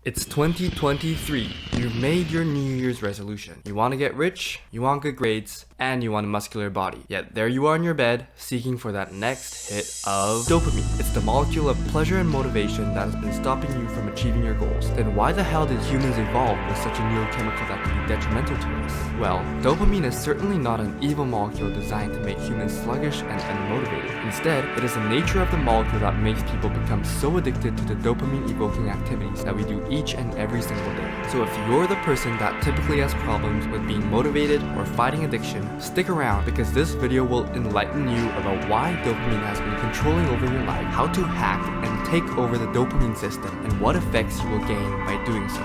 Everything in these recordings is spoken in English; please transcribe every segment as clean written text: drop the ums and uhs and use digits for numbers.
It's 2023. You've made your New Year's resolution. You want to get rich, you want good grades, and you want a muscular body. Yet there you are in your bed, seeking for that next hit of dopamine. It's the molecule of pleasure and motivation that has been stopping you from achieving your goals. Then why the hell did humans evolve with such a neurochemical that can be detrimental to us? Well, dopamine is certainly not an evil molecule designed to make humans sluggish and unmotivated. Instead, it is the nature of the molecule that makes people become so addicted to the dopamine-evoking activities that we do each and every single day. So if you're the person that typically has problems with being motivated or fighting addiction, stick around because this video will enlighten you about why dopamine has been controlling over your life, how to hack and take over the dopamine system, and what effects you will gain by doing so.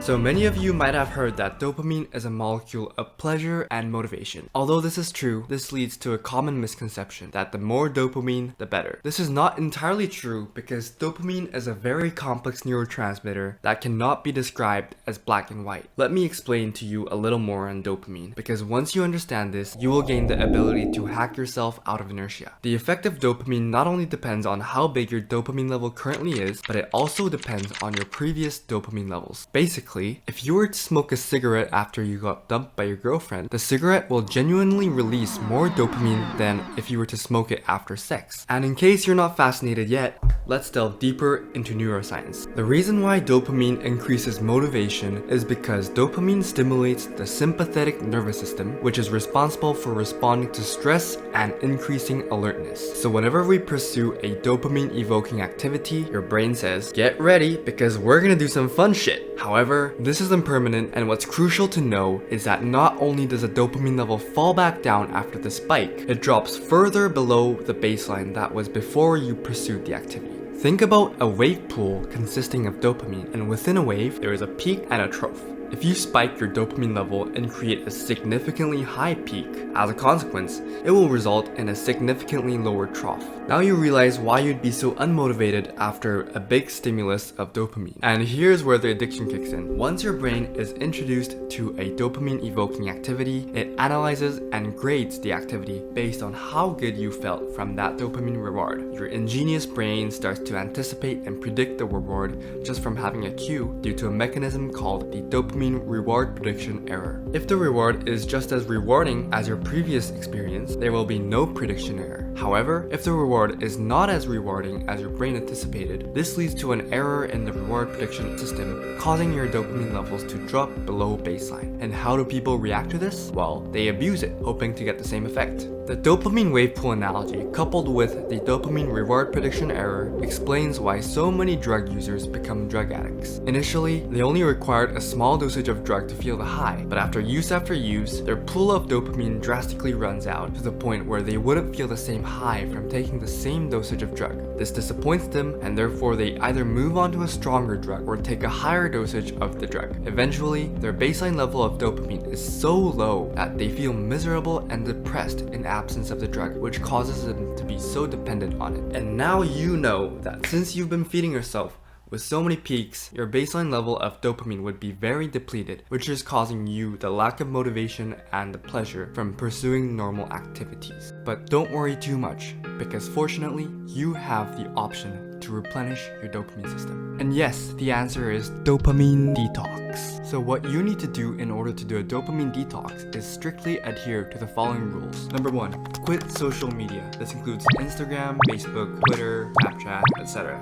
So many of you might have heard that dopamine is a molecule of pleasure and motivation. Although this is true, this leads to a common misconception that the more dopamine, the better. This is not entirely true because dopamine is a very complex neurotransmitter that cannot be described as black and white. Let me explain to you a little more on dopamine, because once you understand this, you will gain the ability to hack yourself out of inertia. The effect of dopamine not only depends on how big your dopamine level currently is, but it also depends on your previous dopamine levels. Basically, if you were to smoke a cigarette after you got dumped by your girlfriend, the cigarette will genuinely release more dopamine than if you were to smoke it after sex. And in case you're not fascinated yet, let's delve deeper into neuroscience. The reason why dopamine increases motivation is because dopamine stimulates the sympathetic nervous system, which is responsible for responding to stress and increasing alertness. So whenever we pursue a dopamine-evoking activity, your brain says, get ready because we're gonna do some fun shit. However, this is impermanent, and what's crucial to know is that not only does the dopamine level fall back down after the spike, it drops further below the baseline that was before you pursued the activity. Think about a wave pool consisting of dopamine, and within a wave, there is a peak and a trough. If you spike your dopamine level and create a significantly high peak, as a consequence, it will result in a significantly lower trough. Now you realize why you'd be so unmotivated after a big stimulus of dopamine. And here's where the addiction kicks in. Once your brain is introduced to a dopamine-evoking activity, it analyzes and grades the activity based on how good you felt from that dopamine reward. Your ingenious brain starts to anticipate and predict the reward just from having a cue due to a mechanism called the dopamine reward prediction error. If the reward is just as rewarding as your previous experience, there will be no prediction error. However, if the reward is not as rewarding as your brain anticipated, this leads to an error in the reward prediction system, causing your dopamine levels to drop below baseline. And how do people react to this? Well, they abuse it, hoping to get the same effect. The dopamine wave pool analogy, coupled with the dopamine reward prediction error, explains why so many drug users become drug addicts. Initially, they only required a small dosage of drug to feel the high, but after use, their pool of dopamine drastically runs out to the point where they wouldn't feel the same high from taking the same dosage of drug. This disappoints them, and therefore they either move on to a stronger drug or take a higher dosage of the drug. Eventually, their baseline level of dopamine is so low that they feel miserable and depressed in absence of the drug, which causes them to be so dependent on it. And now you know that since you've been feeding yourself with so many peaks, your baseline level of dopamine would be very depleted, which is causing you the lack of motivation and the pleasure from pursuing normal activities. But don't worry too much, because fortunately, you have the option to replenish your dopamine system. And yes, the answer is dopamine detox. So what you need to do in order to do a dopamine detox is strictly adhere to the following rules. Number 1, quit social media. This includes Instagram, Facebook, Twitter, Snapchat, etc.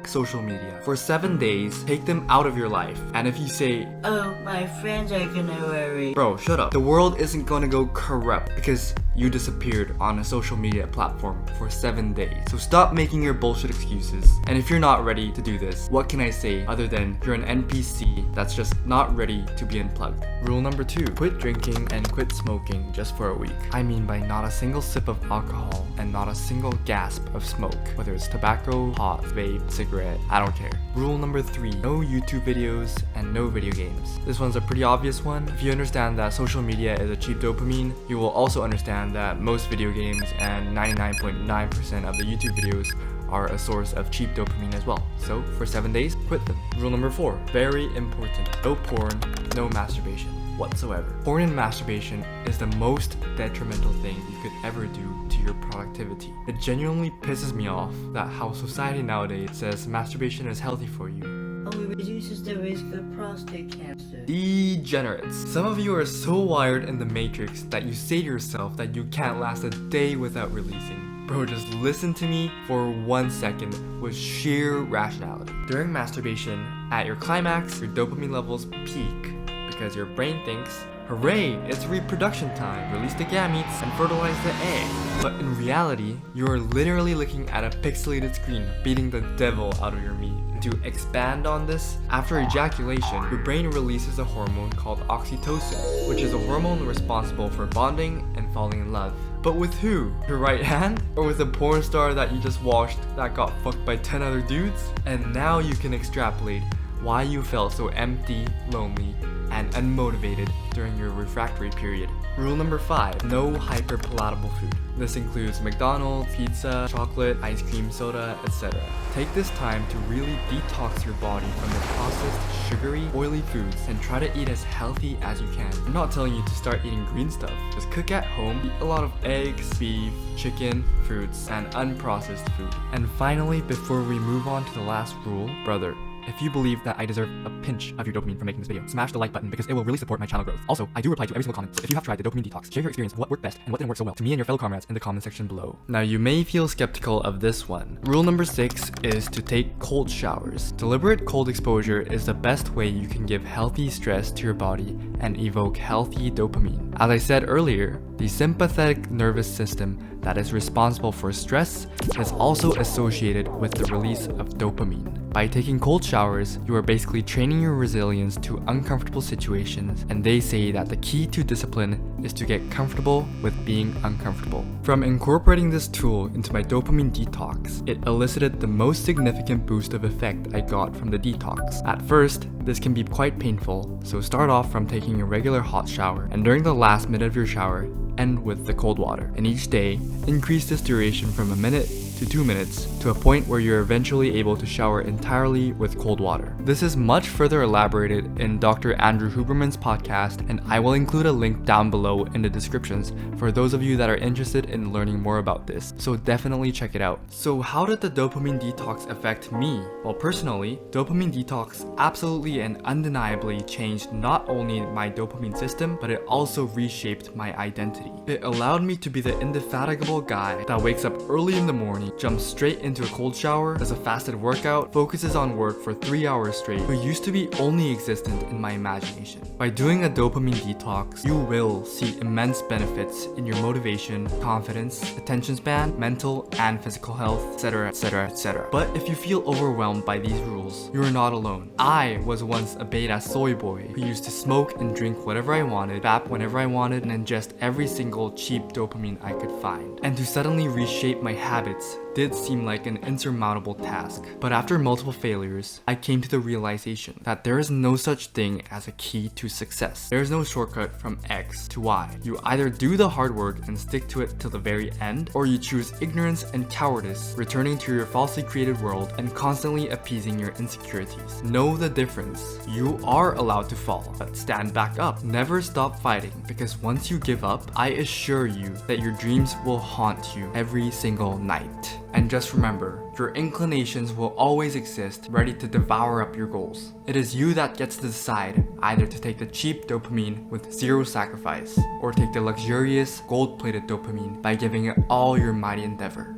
Social media. For 7 days, take them out of your life. And if you say, oh, my friends are gonna worry. Bro, shut up. The world isn't gonna go corrupt because you disappeared on a social media platform for 7 days. So stop making your bullshit excuses. And if you're not ready to do this, what can I say other than you're an NPC that's just not ready to be unplugged? Rule number 2, quit drinking and quit smoking just for a week. I mean by not a single sip of alcohol and not a single gasp of smoke, whether it's tobacco, pot, vape, cigarette, I don't care. Rule number 3, no YouTube videos and no video games. This one's a pretty obvious one. If you understand that social media is a cheap dopamine, you will also understand that most video games and 99.9% of the YouTube videos are a source of cheap dopamine as well. So for 7 days, quit them. Rule number 4, very important, no porn, no masturbation. whatsoever. Porn and masturbation is the most detrimental thing you could ever do to your productivity. It genuinely pisses me off that how society nowadays says masturbation is healthy for you. Oh, it reduces the risk of prostate cancer. Degenerates. Some of you are so wired in the matrix that you say to yourself that you can't last a day without releasing. Bro, just listen to me for 1 second with sheer rationality. During masturbation, at your climax, your dopamine levels peak because your brain thinks, hooray, it's reproduction time, release the gametes and fertilize the egg. But in reality, you are literally looking at a pixelated screen, beating the devil out of your meat. To expand on this, after ejaculation, your brain releases a hormone called oxytocin, which is a hormone responsible for bonding and falling in love. But with who? Your right hand? Or with a porn star that you just watched that got fucked by 10 other dudes? And now you can extrapolate why you felt so empty, lonely, and unmotivated during your refractory period. Rule number 5, no hyperpalatable food. This includes McDonald's, pizza, chocolate, ice cream, soda, etc. Take this time to really detox your body from the processed, sugary, oily foods and try to eat as healthy as you can. I'm not telling you to start eating green stuff. Just cook at home, eat a lot of eggs, beef, chicken, fruits, and unprocessed food. And finally, before we move on to the last rule, brother, if you believe that I deserve a pinch of your dopamine for making this video, smash the like button because it will really support my channel growth. Also, I do reply to every single comment, so if you have tried the dopamine detox, share your experience, what worked best and what didn't work so well to me and your fellow comrades in the comment section below. Now, you may feel skeptical of this one. Rule number 6 is to take cold showers. Deliberate cold exposure is the best way you can give healthy stress to your body and evoke healthy dopamine. As I said earlier, the sympathetic nervous system that is responsible for stress is also associated with the release of dopamine. By taking cold showers, you are basically training your resilience to uncomfortable situations, and they say that the key to discipline is to get comfortable with being uncomfortable. From incorporating this tool into my dopamine detox, it elicited the most significant boost of effect I got from the detox. At first, this can be quite painful, so start off from taking a regular hot shower, and during the last minute of your shower, end with the cold water. And each day, increase this duration from a minute to 2 minutes to a point where you're eventually able to shower entirely with cold water. This is much further elaborated in Dr. Andrew Huberman's podcast, and I will include a link down below in the descriptions for those of you that are interested in learning more about this, so definitely check it out. So how did the dopamine detox affect me? Well, personally, dopamine detox absolutely and undeniably changed not only my dopamine system, but it also reshaped my identity. It allowed me to be the indefatigable guy that wakes up early in the morning, jumps straight into a cold shower, does a fasted workout, focuses on work for 3 hours straight, who used to be only existent in my imagination. By doing a dopamine detox, you will see immense benefits in your motivation, confidence, attention span, mental and physical health, etc, etc, etc. But if you feel overwhelmed by these rules, you are not alone. I was once a beta soy boy who used to smoke and drink whatever I wanted, vap whenever I wanted, and ingest every single cheap dopamine I could find. And to suddenly reshape my habits did seem like an insurmountable task. But after multiple failures, I came to the realization that there is no such thing as a key to success. There is no shortcut from X to Y. You either do the hard work and stick to it till the very end, or you choose ignorance and cowardice, returning to your falsely created world and constantly appeasing your insecurities. Know the difference. You are allowed to fall, but stand back up. Never stop fighting, because once you give up, I assure you that your dreams will haunt you every single night. And just remember, your inclinations will always exist, ready to devour up your goals. It is you that gets to decide either to take the cheap dopamine with zero sacrifice, or take the luxurious, gold-plated dopamine by giving it all your mighty endeavor.